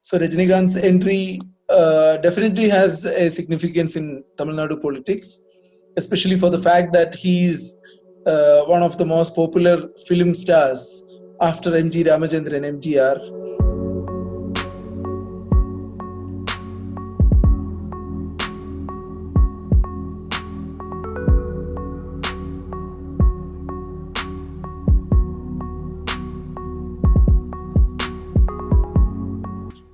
So Rajinikanth's entry definitely has a significance in Tamil Nadu politics, especially for the fact that he is one of the most popular film stars after M.G. Ramachandran, MGR.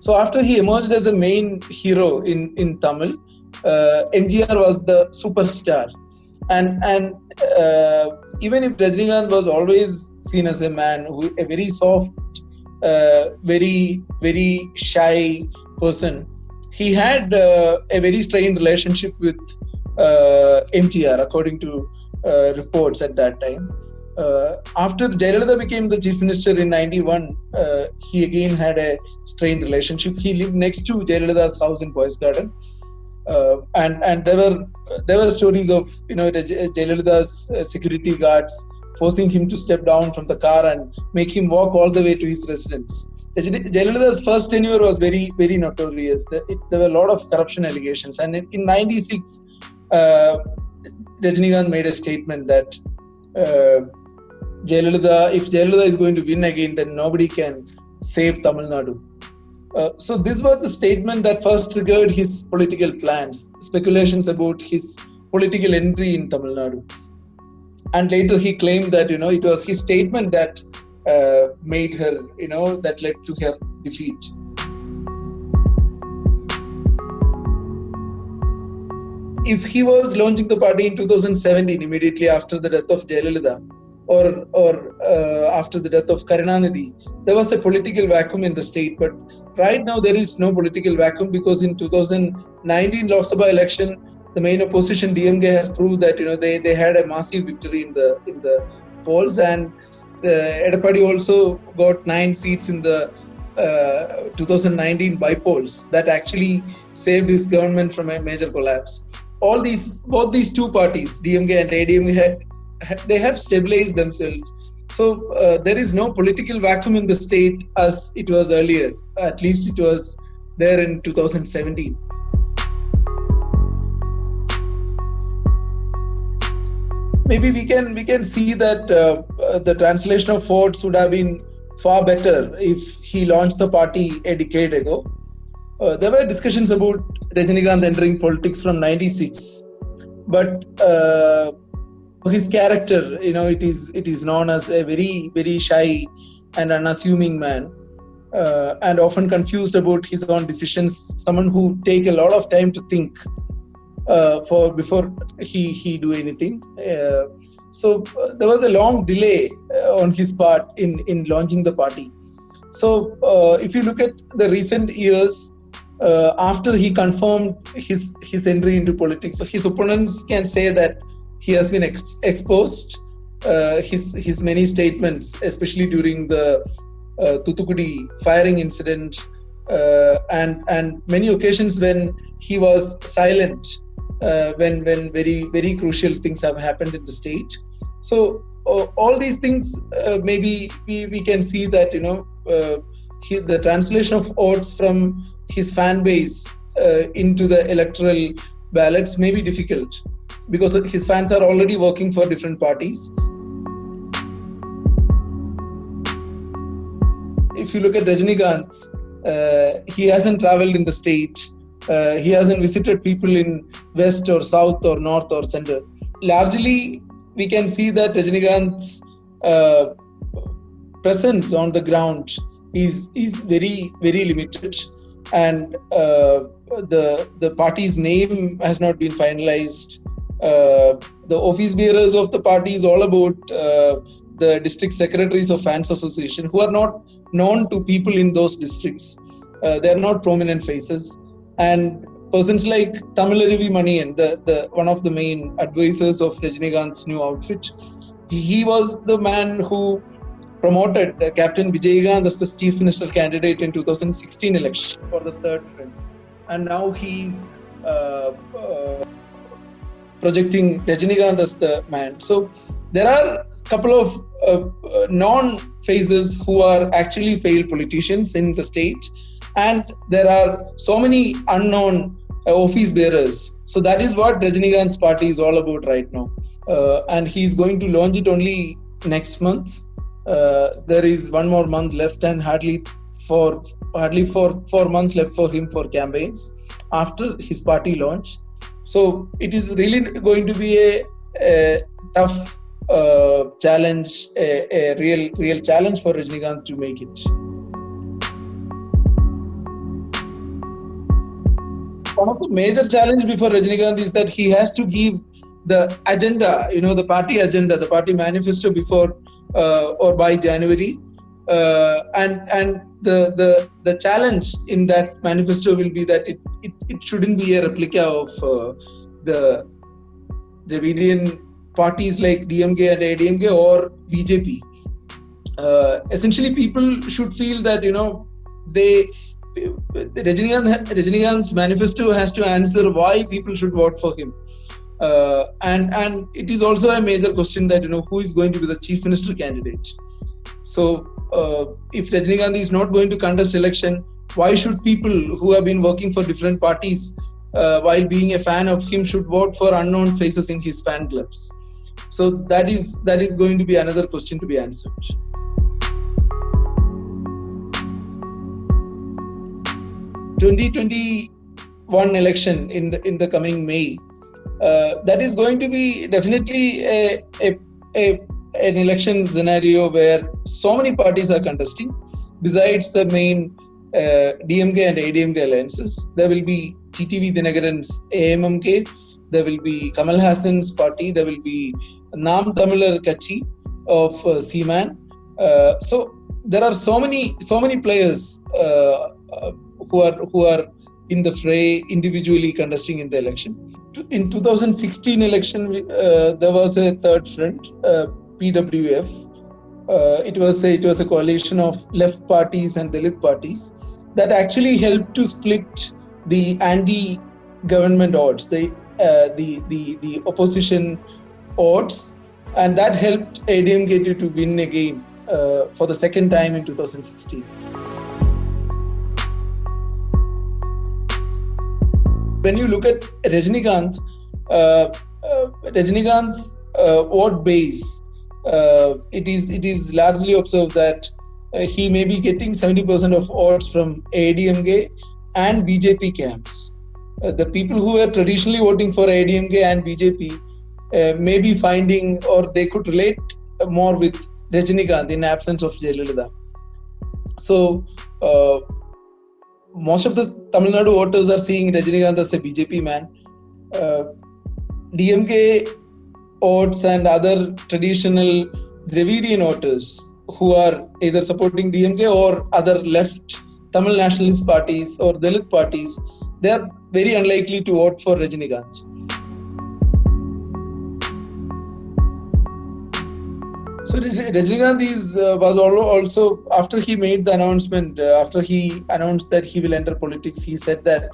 So after he emerged as a main hero in Tamil, MGR was the superstar. And even if Rajinikanth was always seen as a man, a very soft, very shy person, he had a very strained relationship with MGR, according to reports at that time. After Jayalalitha became the chief minister in 91, he again had a strained relationship. He lived next to Jayalalitha's house in Boys Garden, and there were stories of Jayalalitha's security guards forcing him to step down from the car and make him walk all the way to his residence. Jayalalitha's first tenure was very notorious. There were a lot of corruption allegations, and in 96, Rajinikanth made a statement that if Jayalalitha is going to win again, then nobody can save Tamil Nadu. So this was the statement that first triggered his political plans, speculations about his political entry in Tamil Nadu. And later he claimed that, it was his statement that made her, that led to her defeat. If he was launching the party in 2017, immediately after the death of Jayalalitha, or after the death of Karunanidhi, there was a political vacuum in the state. But right now there is no political vacuum, because in 2019 Lok Sabha election, the main opposition DMK has proved that they had a massive victory in the polls, and Edapadi also got 9 seats in the 2019 by-polls that actually saved his government from a major collapse. Both these two parties, DMK and ADMK, they have stabilized themselves. So there is no political vacuum in the state as it was earlier. At least it was there in 2017. Maybe we can see that the translation of votes would have been far better if he launched the party a decade ago. There were discussions about Rajinikanth entering politics from 96, but his character, it is known as a very shy and unassuming man, and often confused about his own decisions. Someone who take a lot of time to think before he do anything. So there was a long delay on his part in launching the party. So if you look at the recent years, after he confirmed his entry into politics, so his opponents can say that he has been exposed. His many statements, especially during the Thoothukudi firing incident, and many occasions when he was silent when very crucial things have happened in the state. So all these things, maybe we can see that the translation of votes from his fan base into the electoral ballots may be difficult, because his fans are already working for different parties. If you look at Rajinikanth, he hasn't traveled in the state. He hasn't visited people in west or south or north or center. Largely, we can see that Rajinikanth's presence on the ground is very limited, and the party's name has not been finalized. The office bearers of the party is all about the district secretaries of fans association, who are not known to people in those districts. They are not prominent faces, and persons like Tamilarivi Maniyan, the one of the main advisors of Rajinikanth's new outfit, he was the man who promoted Captain Vijaykanth as the chief minister candidate in 2016 election for the third front, and now he's projecting Rajinikanth as the man. So there are a couple of non-faces who are actually failed politicians in the state, and there are so many unknown office bearers. So that is what Rajinikanth's party is all about right now. And he's going to launch it only next month. There is one more month left and hardly 4 months left for him for campaigns after his party launch. So it is really going to be a tough challenge, a real challenge for Rajinikanth to make it. One of the major challenges before Rajinikanth is that he has to give the agenda, the party agenda, the party manifesto before or by January, and the challenge in that manifesto will be that it shouldn't be a replica of the Dravidian parties like DMK and ADMK or BJP. Essentially, people should feel that Rajinikanth's manifesto has to answer why people should vote for him. And it is also a major question that who is going to be the chief minister candidate. So if Rajinikanth is not going to contest election, why should people who have been working for different parties while being a fan of him should vote for unknown faces in his fan clubs? So that is going to be another question to be answered. 2021 election in the coming May, that is going to be definitely an election scenario where so many parties are contesting. Besides the main DMK and ADMK alliances, there will be TTV Dinagaran's AMMK, there will be Kamal Hassan's party, there will be Nam Tamilar Kachi of Seaman. So there are so many players who are in the fray individually contesting in the election. In 2016 election, there was a third front, PWF. It was a coalition of left parties and Dalit parties that actually helped to split the anti-government odds, the opposition odds, and that helped ADMK to win again for the second time in 2016. When you look at Rajinikanth's vote base, it is largely observed that he may be getting 70% of votes from ADMK and BJP camps. The people who were traditionally voting for ADMK and BJP may be finding, or they could relate more with Rajinikanth in absence of Jayalalitha. So most of the Tamil Nadu voters are seeing Rajinikanth as a BJP man. DMK votes and other traditional Dravidian voters who are either supporting DMK or other left Tamil nationalist parties or Dalit parties, they are very unlikely to vote for Rajinikanth. So Rajinikanth was also, after he made the announcement, after he announced that he will enter politics, he said that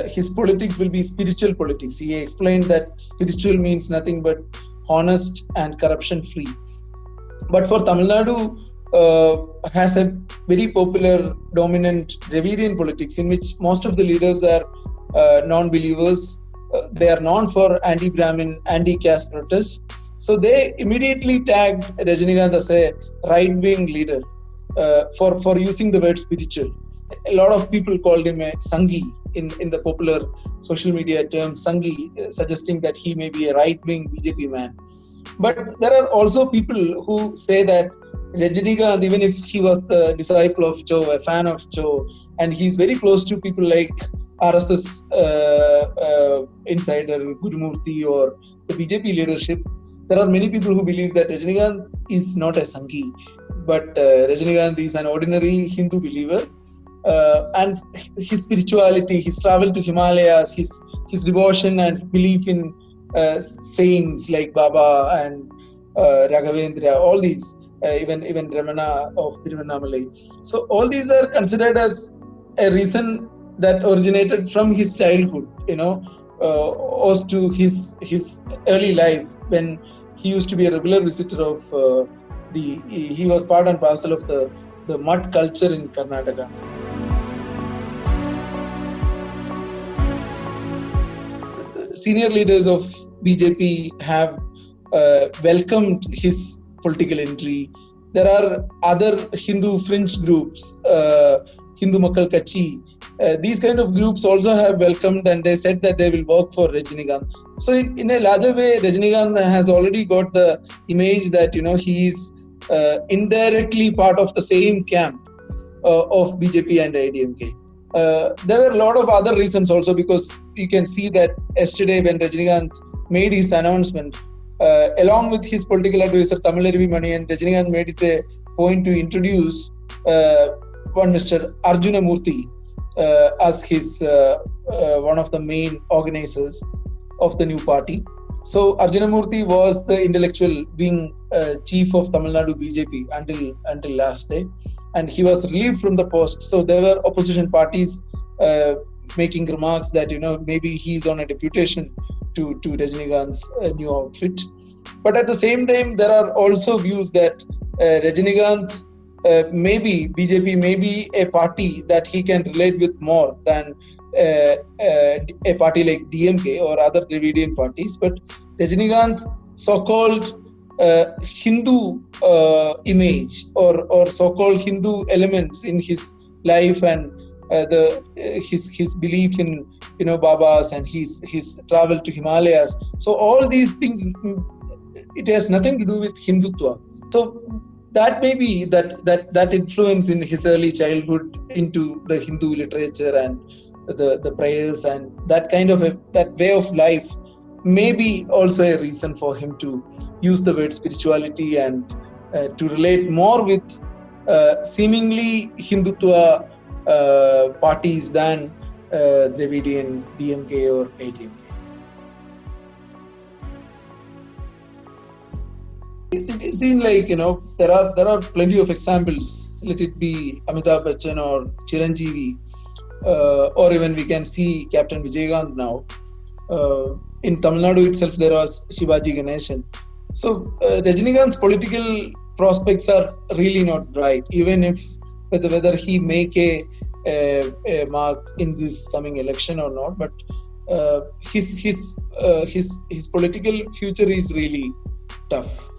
his politics will be spiritual politics. He explained that spiritual means nothing but honest and corruption free. But for Tamil Nadu has a very popular dominant Dravidian politics in which most of the leaders are non-believers. They are known for anti-Brahmin, anti-caste protests. So they immediately tagged Rajinikanth as a right-wing leader for using the word spiritual. A lot of people called him a Sanghi in the popular social media term Sanghi, suggesting that he may be a right-wing BJP man. But there are also people who say that Rajinikanth, even if he was the disciple of Cho, a fan of Cho, and he's very close to people like RSS insider Gurumurthy or the BJP leadership, there are many people who believe that Rajinikanth is not a Sanghi, but Rajinikanth is an ordinary Hindu believer. And his spirituality, his travel to Himalayas, his devotion and belief in saints like Baba and Raghavendra, all these, even Ramana of Tiruvannamalai. So all these are considered as a reason that originated from his childhood, owes to his early life when he used to be a regular visitor of he was part and parcel of the mud culture in Karnataka. senior leaders of BJP have welcomed his political entry. There are other Hindu fringe groups, Hindu Makkal Kachi. These kind of groups also have welcomed, and they said that they will work for Rajinikanth. So in a larger way, Rajinikanth has already got the image that he is indirectly part of the same camp of BJP and IDMK. There were a lot of other reasons also, because you can see that yesterday when Rajinikanth made his announcement, along with his political advisor Tamil Aruvi Mani, and Rajinikanth made it a point to introduce one Mr. Arjuna Murthy as his one of the main organizers of the new party. So Arjuna Murthy was the intellectual wing chief of Tamil Nadu BJP until last day, and he was relieved from the post. So there were opposition parties making remarks that maybe he's on a deputation to Rajinikanth's new outfit. But at the same time, there are also views that Rajinikanth maybe BJP may be a party that he can relate with more than a party like DMK or other Dravidian parties. But Rajinikanth's so-called Hindu image or so-called Hindu elements in his life, and his belief in Babas, and his travel to Himalayas. So all these things, it has nothing to do with Hindutva. So that may be that influence in his early childhood into the Hindu literature and the prayers and that kind of that way of life may be also a reason for him to use the word spirituality and to relate more with seemingly Hindutva parties than Dravidian DMK or ADMK. It is seen like there are plenty of examples. Let it be Amitabh Bachchan or Chiranjeevi, or even we can see Captain Vijayakanth now. In Tamil Nadu itself, there was Shivaji Ganeshan. So Rajinikanth's political prospects are really not bright, even if whether he make a mark in this coming election or not. But his political future is really tough.